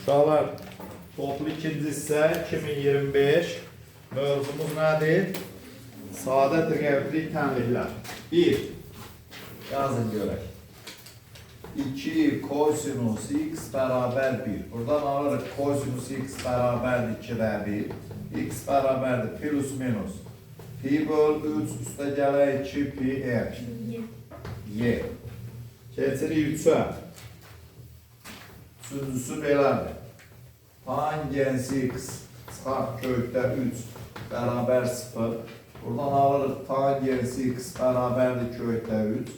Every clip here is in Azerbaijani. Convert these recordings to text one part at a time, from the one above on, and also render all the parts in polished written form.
Uşaqlar, toplu ikinci hissə 2025. Mövzumuz nədir? Sadə təqəvvüli tənliklər. 1. Yazın görək. 2 kosinus x bərabər 1. Buradan alırıq kosinus x bərabərdir 2-də 1. X bərabərdir plus minus. Pi böl 3 üstə gələk 2 pi n. Y. Keçirik 3-ə. Üçüncüsü belədir. Tangens x çıxaq kökdə 3 bərabər 0. Buradan alırıq tangens x bərabərdir kökdə 3.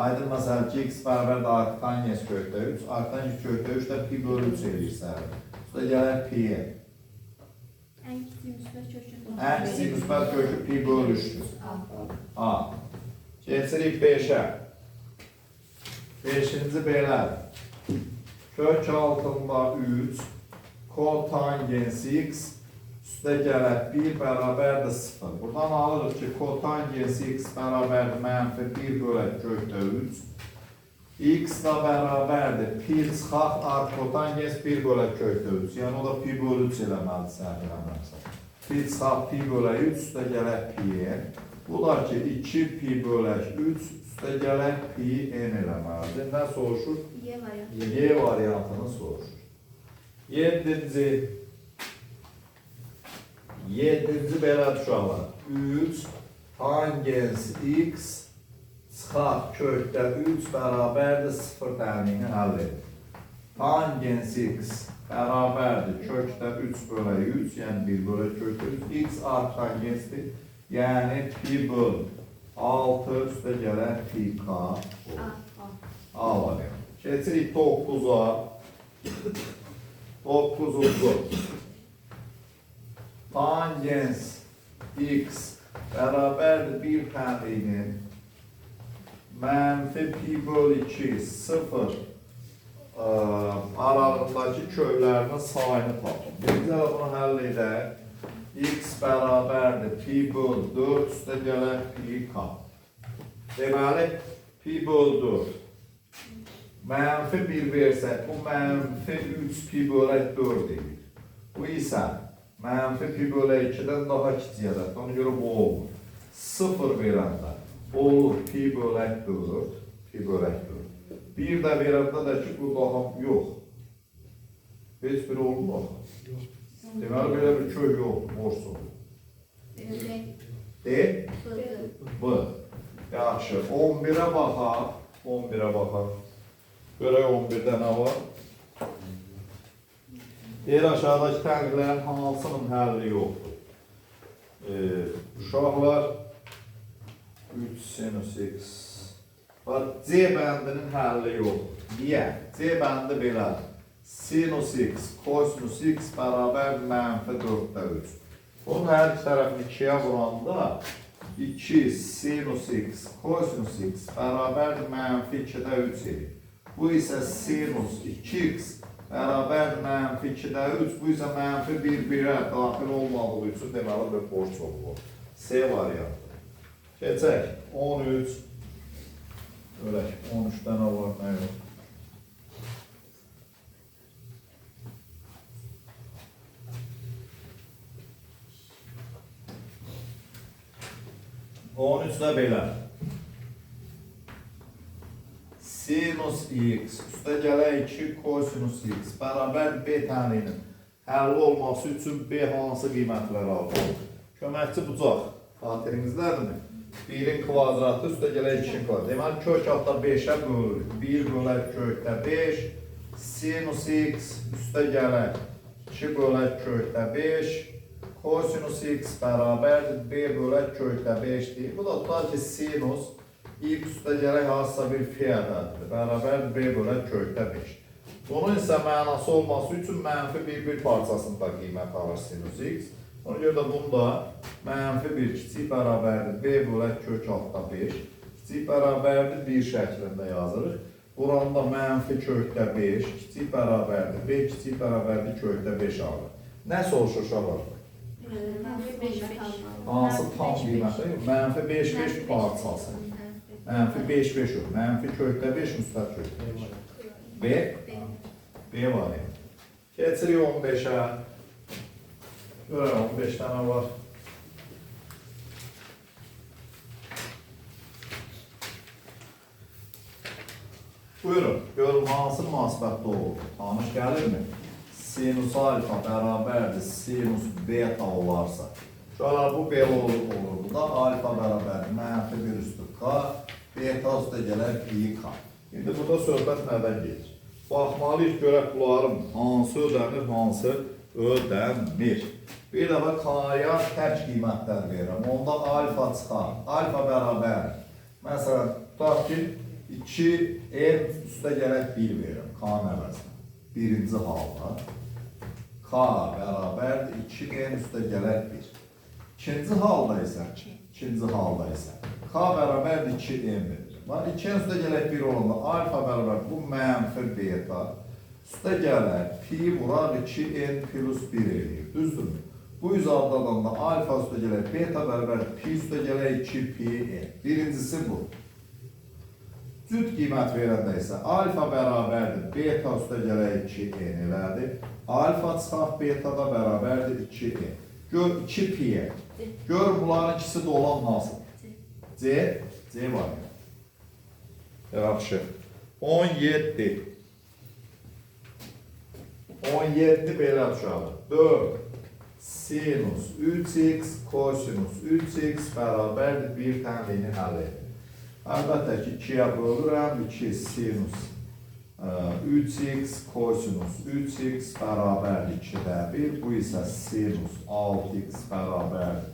Aydın məsəl ki, x bərabərdir arctangens kökdə 3. Arctangens kökdə 3 də pi bölü 3 edirsən. Üstə gələk pi n. Ən kiçik müsbət kökü. Ən kiçik müsbət kökü pi bölü 3'dür. A. Keçirik 5'ə. 5-ci belədir. Kök altında 3 kotangens x üstə gələk 1 bərabərdir 0. Buradan alırıq ki, kotangens x bərabərdir mənfi 1 bölək kökdə 3. X da bərabərdir pi çıxaq kotangens 1 bölək kökdə 3. Yəni o da pi bölü 3 eləməlidir səhv eləmirəmsə. Pi çıxaq pi bölək 3 üstə gələk pi n. Bu da ki 2 pi bölək 3 üstə gələk pi n eləməlidir. Nə soruşur? Y variantı. Y variantını soruşur. 7-ci belədir uşaqlar. 3 tangens x çıxaq kökdə 3 bərabərdir 0 tənliyini həll edir. Tangens x bərabərdir kökdə 3 bölək 3, yəni 1 bölək kökdə 3. X arctangensdir, yəni pi böl 6 üstə gələk pi k olur. A variantı. Keçirik 9'a. 9'u. Tangens x bərabərdir 1 tənliyinin mənfi pi böl 2 0 aralığındakı köylərinin sayını tapın. Birinci də bunu həll edək. X bərabərdir pi böl 4 üstə gələk pi k. Deməli, pi böl 4. Mənfi 1 versək, bu mənfi 3 pi bölək 4 edir. Bu isə mənfi pi bölək 2-dən daha kiçiyədir. Ona görə bu olmur. 0 verəndə olur pi bölək 4. Pi bölək 4. 1 də verəndə də ki, bu daha yox. Heç bir olmur. Deməli, belə bir köy yox, boş olur. D? B. Yaxşı, 11'ə baxaq. 11'ə baxaq. Görək 11'də nə var? Deyir, aşağıdakı tənqlərin hansının həlli yoxdur? Uşaqlar 3 sinus x var. C bəndinin həlli yoxdur. Niyə? C bəndi belədir. Sinus x, kosinus x bərabər mənfi 4'də 3. Bunun hər iki tərəfini 2'yə vuranda 2 sinus x, kosinus x bərabər mənfi 2'də 3 edir. Bu isə sinus 2x bərabər mənfi 2'də 3. Bu isə mənfi 1-1'ə daxil olmadığı üçün deməli bir boş olur. C variantı. Keçək. 13. Ölək. 13'də nə var, nə yox? On üçdə belə. Sinus x üstə gələk 2 kosinus x bərabər b tənliyinin həlli olması üçün b hansı qiymətlər alır? Köməkçi bucaq. Xatirinizdədirmi? 1'in kvadratı üstə gələk 2'in kvadratı. Deməli, kök altda 5'ə bölürük. 1 bölək kökdə 5. Sinus x üstə gələk 2 bölək kökdə 5. Kosinus x bərabərdir b bölək kökdə 5'dir. Bu da tutar ki, sinus x üstə gələk hansısa bir f ədədidir. Bərabərdir b bölək kökdə 5. Bunun isə mənası olması üçün mənfi 1 parçasında qiymət alır sinus x. Ona görə də bunda mənfi 1 kiçik bərabərdir b bölək kök altda 5. Kiçik bərabərdir 1 şəklində yazırıq. Buranda mənfi kökdə 5, kiçik bərabərdir b, kiçik bərabərdir kökdə 5 alır. Nə soruşur uşaqlar? Hansı tam qiyməti? Mənfi 5 parçası. Mənfi 5 yox. Mənfi kökdə 5, müsbət kökdə 5. B variantı. Keçirik 15'ə. Görək 15 dənə var. Buyurun, görün hansı münasibətdə olur? Tanış gəlirmi? Sinus alfa bərabərdir, sinus beta olarsa. Şöyle bu belə olur da alfa bərabərdir, mənfi 1 üstü k, beta üstə gələr pi k. İndi burada söhbət nədən gedir? Baxmalıyıq görək bunların hansı ödənir, hansı ödənmir. Bir dəfə k-ya tək qiymətlər verirəm, onda alfa çıxar. Alfa bərabər, məsələn, tutaq ki, 2n üstə gələk 1 verirəm, k-nın əvəzinə. Birinci halda, k bərabərdir, 2n üstə gələk 1. İkinci halda isə, k bərabərdir 2n verir. 2n üstə gələk 1 olanda, alfa bərabər, bu mənfi beta, üstə gələk, pi vuraq 2n plus 1 eləyir, düzdürmü? Bu izahdadan da alfa üstə gələk, beta bərabər, pi üstə gələk 2 pi n. Birincisi bu. Cüt qiymət verəndə isə alfa bərabərdir, beta üstə gələk 2n elədir. Alfa çıxaq beta da bərabərdir 2n. Gör 2 pi-yə. Gör bunların ikisi də olan nasıl? C var ya. Yaxşı. 17. 17 belə uşağı. 4 sinus 3x kosinus 3x bərabərdir 1 tənliyini həll edir. Əlbəttə ki, 2-yə bölürəm, 2 sinus 3x kosinus 3x bərabərdir 2-də 1. Bu isə sinus 6x bərabərdir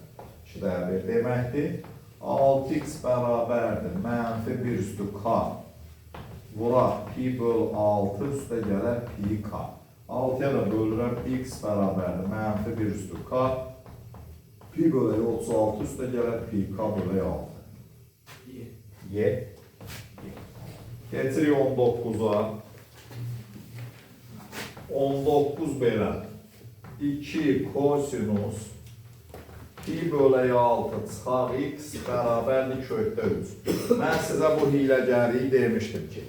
2-də 1 deməkdir. 6x bərabərdir mənfi 1 üstü k. Vuraq pi böl 6 üstə gələr pi k. 6-ya da bölürəm, x bərabərdir mənfi 1 üstü k. Pi bölək 36 üstə gələr pi k bölək 6. Y. Keçirik 19'a. 19 belə. 2 kosinus pi bölək 6 çıxaq x bərabərdir kökdə 3. Mən sizə bu hiləgəriyi demişdim ki,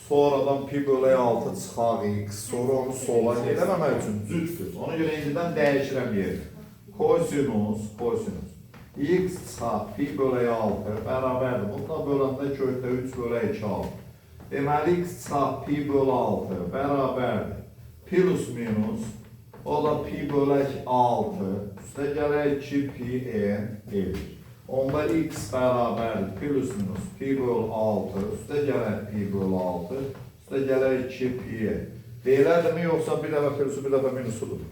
sonradan pi bölək 6 çıxaq x, sonra onu sola eləməmək üçün cütdür. Ona görə indidən dəyişirəm yerini. Kosinus x çıxaq pi bölək 6 bərabərdir. Bununla böləndə kökdə 3 bölək 2 alır. Deməli x çıxaq pi bölək 6 bərabərdir. Plus minus, o da pi bölək 6 üstə gələk 2 pi n edir. Onda x bərabərdir plus minus pi böl 6 üstə gələk pi böl 6 üstə gələk 2 pi n. Belədirmi yoxsa bir dəfə plusu bir dəfə minusudur?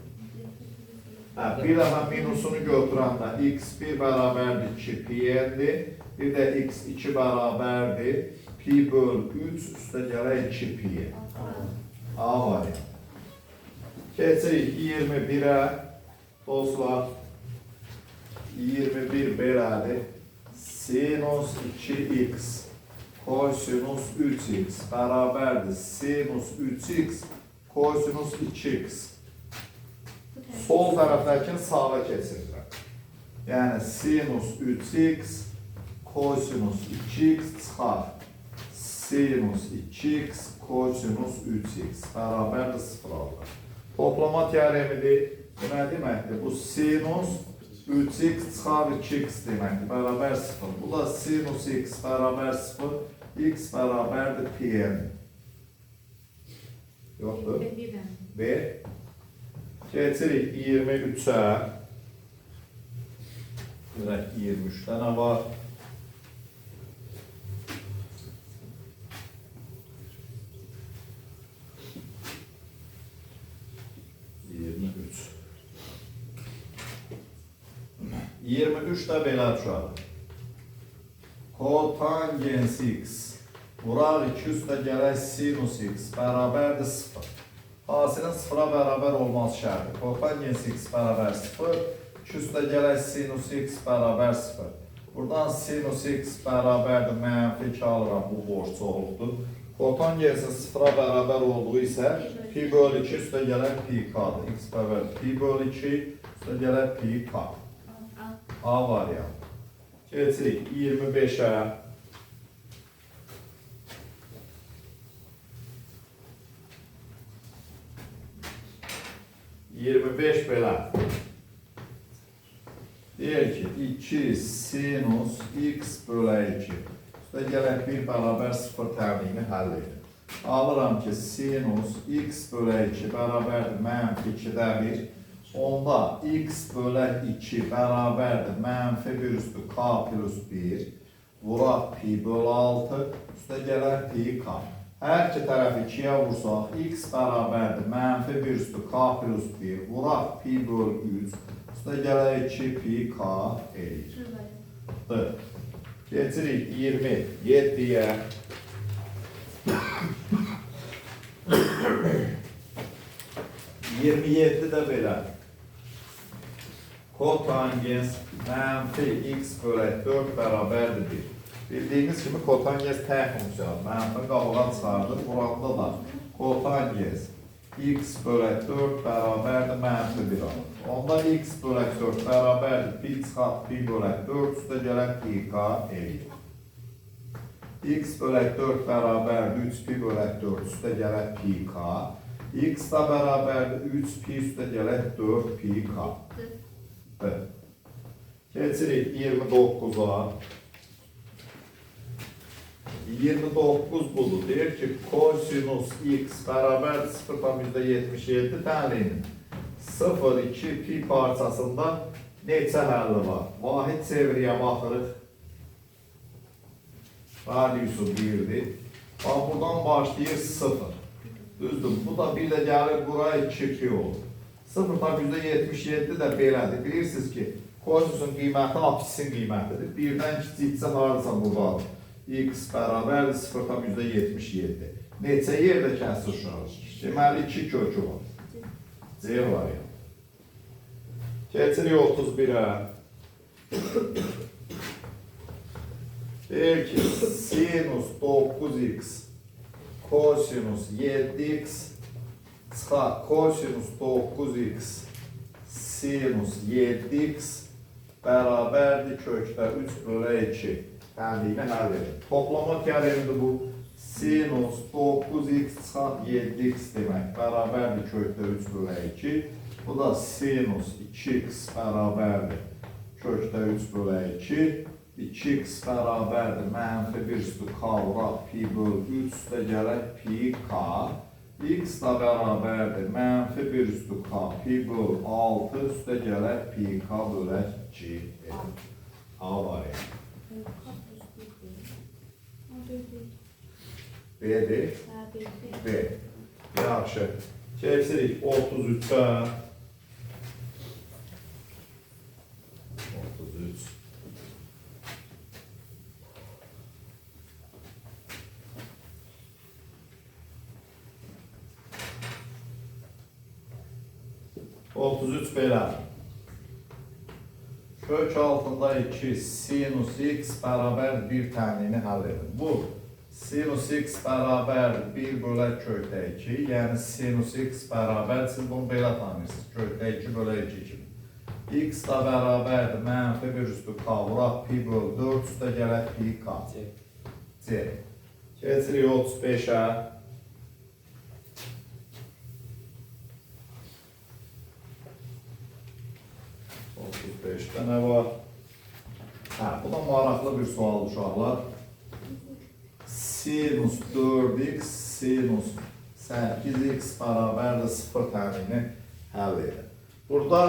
Bir dəfə minusunu götürəndə x1 bərabərdir 2 pi n-dir. Bir də x2 bərabərdir pi böl 3 üstə gələk 2 pi n. A variantı. Keçirik 21'ə. Dostlar, 21 belədir. Sinus 2x kosinus 3x bərabərdir sinus 3x kosinus 2x. Sol tərəfdəkini sağa keçirirəm. Yəni sinus 3x kosinus 2x çıxar. Sinus 2x kosinus 3x bərabərdir 0 alır. Toplama teoremidir. Bu nə deməkdir? Bu sinus 3x çıxar 2x deməkdir. Bərabər 0. Bu da sinus x bərabər 0. X bərabərdir pi n. Yoxdur? B. Keçirik 23'ə. Görək 23'də nə var? Də belə uşaq. Kotangens x vuraq 2 üstə gələk sinus x bərabərdir 0. Hasilin 0'a bərabər olması şərti. Kotangens x bərabər 0. 2 üstə gələk sinus x bərabər 0. Buradan sinus x bərabərdir mənfi 2 alıram. Bu borçluqdur. Kotangensin 0'a bərabər olduğu isə pi böl 2 üstə gələk pi k'dır. X bərabər pi böl 2 üstə gələk pi k. A variantı. Keçirik 25'ə. 25 belə. Deyir ki, 2 sinus x bölü 2. Üstə gələk 1 bərabər 0 təmini həll edir. Alıram ki, sinus x bölü 2 bərabərdir mənfi 2-də 1. Onda x bölü 2 bərabərdir mənfi 1 üstü k plus 1. Vuraq pi bölü 6. Üstə gələk pi k. Hər iki tərəfi 2-yə vursaq, x bərabərdir mənfi 1 üstü k plus 1. Vuraq pi bölü 3. Üstə gələk 2 pi k edir. Geçirik 27'ye. de belə. Kotangens mənfi x bölü 4 bərabərdir 1. Bildiğiniz gibi kotangens tək funksiyadır. Mənfi qabağa çıxardır. Buranda da kotangens x bölü 4 bərabərdir mənfi 1 alır. Onda x bölü 4 bərabərdir pi çıxat pi bölü 4 üstə gələk pi k edir. X bölü 4 bərabərdir 3 pi bölü 4 üstə gələk pi k. X da bərabərdir 3 pi üstə gələk 4 pi k. Keçirik 29'a. 29 budur. Deyir ki, kosinus x bərabərdir 0,77 tənliyinin 0,2 pi parçasında neçə həlli var? Vahid çevriyə baxırıq. Radiusu 1'dir. Buradan başlayır 0. Düzdür. Bu da bir də gəlir buraya 2 pi olur. 0,77 də belədir. Bilirsiniz ki, kosinusun qiyməti apsisin qiymətidir. Birdən kiçikcə harasa buradadır. X bərabərdir 0,77. Neçə yerdə kəsir uşaq? Deməli 2 kökü var. C var ya. Keçirik 31'ə. Deyir ki, sinus 9x kosinus 7x çıxar kosinus 9x sinus 7x bərabərdir kökdə 3 bölü 2 tənliyini həll edir. Toplama teoremidir bu. Sinus 9x çıxar 7x demək bərabərdir kökdə 3 bölü 2. Bu da sinus 2x bərabərdir kökdə 3 bölü 2. 2x bərabərdir mənfi 1 üstü k vuraq pi bölü 3 üstə gələk pi k. X da bərabərdir mənfi 1 üstü k pi bölü 6 üstə gələk pi k bölək 2. A var ya. B'dir. B. Yaxşı. Keçirik 33'ə. 33. belə. Kök altında 2 sinus x bərabər 1 tənliyini həll edin. Bu sinus x bərabər 1 bölək kökdə 2. Yəni sinus x bərabər, siz bunu belə tanıyırsınız. Kökdə 2 bölək 2 kimi. X da bərabərdir mənfi 1 üstü k vuraq pi bölü 4 üstə gələk pi k. C. Keçirik 35'ə. 35'te ne var? Bu da maraqlı bir sual uşaqlar. Sinus 4x sinus 8x bərabərdir 0 tənliyini həll edir. Burada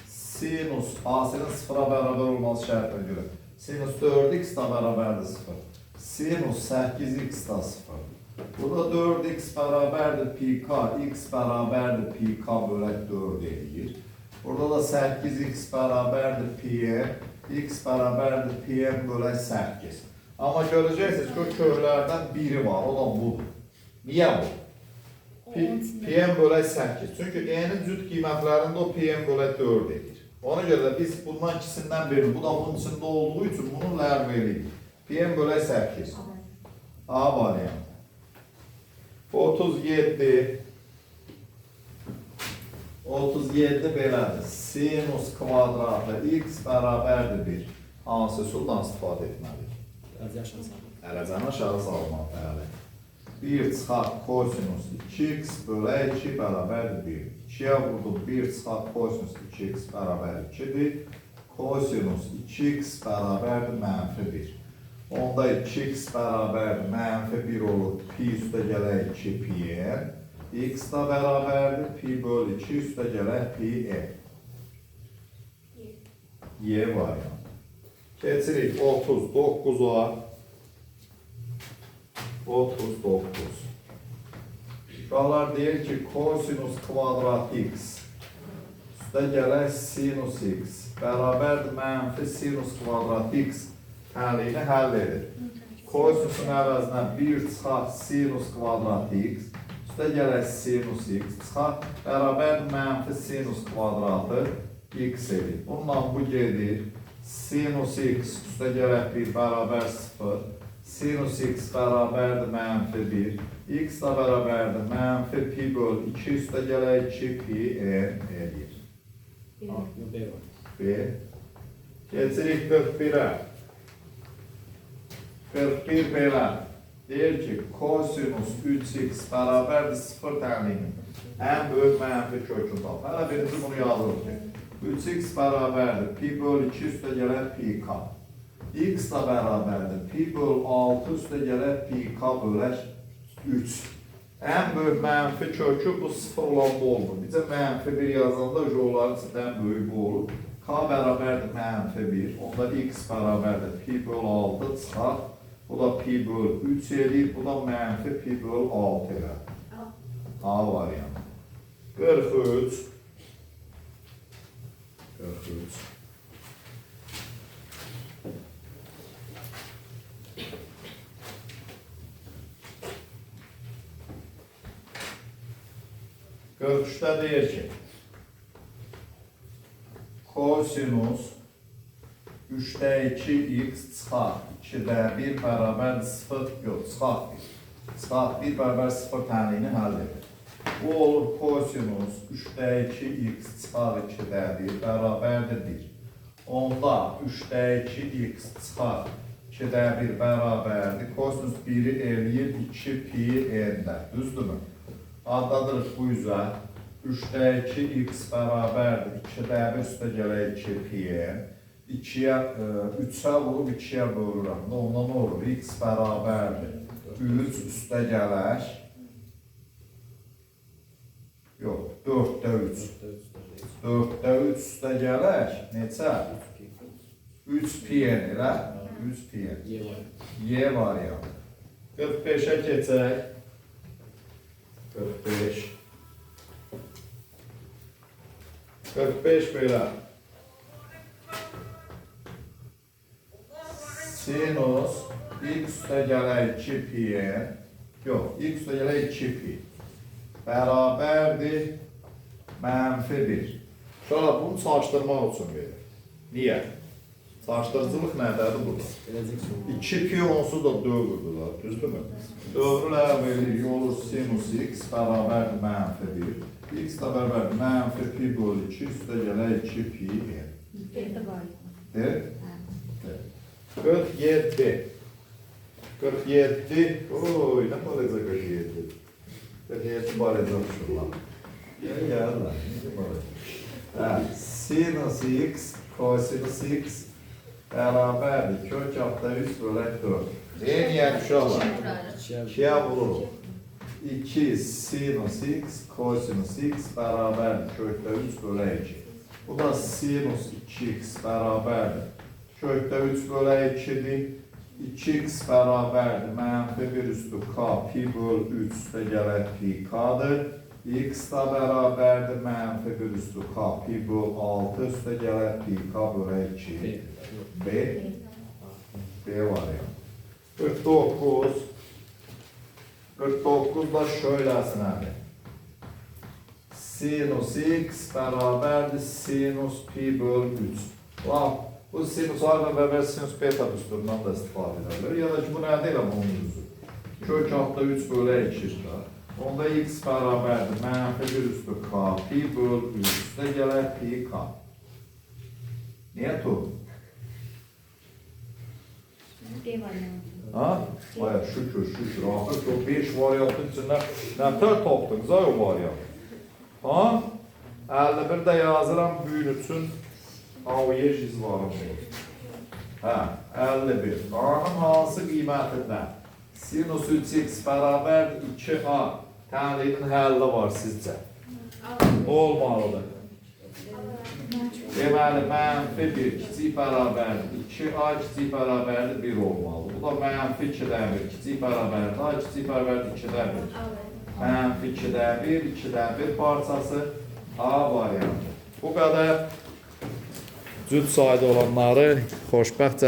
sinus A-sinin 0'a bərabər olması şərtinə görə sinus 4x da bərabərdir 0. Sinus 8x da 0. Burada 4x bərabərdir pi k, x bərabərdir pi k bölək 4 edir. Burada da 8x bərabərdir pi-yə, x bərabərdir pi-yə bölək 8. Amma görəcəksiniz ki, köklərdən biri var, o da budur. Niyə bu? Pi-yə bölək 8. Çünki e-nin cüt qiymətlərində o pi-yə bölək 4 edir. Ona görə də biz bundan ikisindən birini, bu da bunun içində olduğu üçün bunu ləğv edirik. Pi-yə bölək 8. A variantı. 37. 37 belədir. Sinus kvadratı x bərabərdir 1. Hansı üsuldan istifadə etməliyik? Ələcəni aşağı salmaq, bəli. 1 çıxar kosinus 2x bölə 2 bərabərdir 1. 2'ye vurdum 1 çıxar kosinus 2x bərabər 2'dir. Kosinus 2x bərabərdir mənfi 1. Onda 2x bərabərdir mənfi 1 olur. Pi üstə gələk 2 pi n. X da bərabərdir. Pi böl 2 üstə gələk pi n. Y variantı. Keçirik 39'a. 39. Uşaqlar deyir ki, kosinus kvadrat x üstə gələk sinus x bərabərdir mənfi sinus kvadrat x tənliyini həll edir. Kosinusun əvəzinə 1 çıxar sinus kvadrat x üstə gələk sinus x çıxar bərabərdir mənfi sinus kvadratı x edir. Bununla bu gedir. Sinus x üstə gələk 1 bərabər 0. Sinus x bərabərdir mənfi 1. X da bərabərdir mənfi pi böl 2 üstə gələk 2 pi n edir. B. Keçirik 41'ə. 41 belə. Deyir ki, kosinus 3x bərabərdir 0 tənliyinin ən böyük mənfi kökünü tap. Hələ birinci bunu yazılır ki, 3x bərabərdir pi böl 2 üstə gələk pi k. X da bərabərdir pi böl 6 üstə gələk pi k bölək 3. Ən böyük mənfi kökü bu sıfırla bu olur. Bizə mənfi 1 yazanda onların içindən böyük bu olur. K bərabərdir mənfi 1. Onda x bərabərdir pi böl 6 çıxar. Bu da pi böl 3 edir. Bu da mənfi pi böl 6 edir. A variantı. 43. 43. Görüşdə deyir ki, kosinus 3'də 2x çıxar 2'də 1 bərabər 0 yox, çıxar 1. Çıxar 1 bərabər 0 tənliyini həll edir. Bu olur kosinus 3'də 2x çıxar 2'də 1 bərabərdir 1. Onda 3'də 2x çıxar 2'də 1 bərabərdir. Kosinus 1'i eləyir 2 pi n'də. Düzdürmü? Adladırıq bu üzə. 3'də 2x bərabərdir. 2'də 1 üstə gələk 2 pi n. 3'ə vurub 2'yə bölürəm. Ondan nə olur? X bərabərdir. 3 üstə gələk. Yox, 4'də 3. 4'də 3 üstə gələk. Neçə? 3 pi n elə. 3 pi n. Y variantı. 45'ə keçək. 45. 45 belə. Sinus x üstə gələk 2 pi n. Yox, x üstə gələk 2 pi. Bərabərdir mənfi 1. Şöyle bunu çalışdırmaq üçün verir. Niyə? Çalışdırıcılıq nədədir burada? 2 pi onsuz da dövrdülər, düzdürmü? Dövrülə verir, olur sinus x bərabərdir mənfi 1. X da bərabərdir mənfi pi böl 2 üstə gələk 2 pi n. Evet? 47. 47. Oy, nə barəcə 47? 47 barəcə uçurlar. Gəl lan, nə barəcə? Sinus x, kosinus x bərabərdir. Kök altda 3 bölək 4. Neyə niyət uşaqlar? 2'yə vururuq. 2 sinus x, kosinus x bərabərdir. Kökdə 3 bölək 2. Bu da sinus 2x bərabərdir. Kökdə 3 bölək 2'dir. 2x bərabərdir. Mənfi 1 üstü k pi böl 3 üstə gələk pi k'dır. X da bərabərdir. Mənfi 1 üstü k pi böl 6 üstə gələk pi k bölək 2. B. B variantı. 49. 49 da şöylesine. Sinus x beraberdir sinus pi böl 3. Ulan bu sinus a beraber sinus beta düsturundan da istifade ederler. Ya da ki bu ne değil ama onun yüzü. Kök altta 3 bölü 2 işte. Onda x beraberdir mənfi 1 üstü k pi böl 3 üstə gələr pi k. Niye tu? D variantı. Ha? Baya şükür. Artıq o 5 variantın içindən nətər tapdınız ay o variant? Ha? 51 də yazıram büyün üçün AOY jizvarım. Hə, 51. A'nın hansı qiymətindən? Sinus 3x bərabər 2A tənliyin həlli var sizcə? Olmalıdır. Deməli, mənfi 1 kiçik bərabər 2A kiçik bərabərdir 1 olmalıdır. Bu da mənfi 2-dən 1 kiçik bərabərdir. A kiçik bərabərdir 2-dən 1. Mənfi 2-dən 1, 2-dən 1 parçası A variantı. Bu qədər cüt sayda olanları xoşbəxt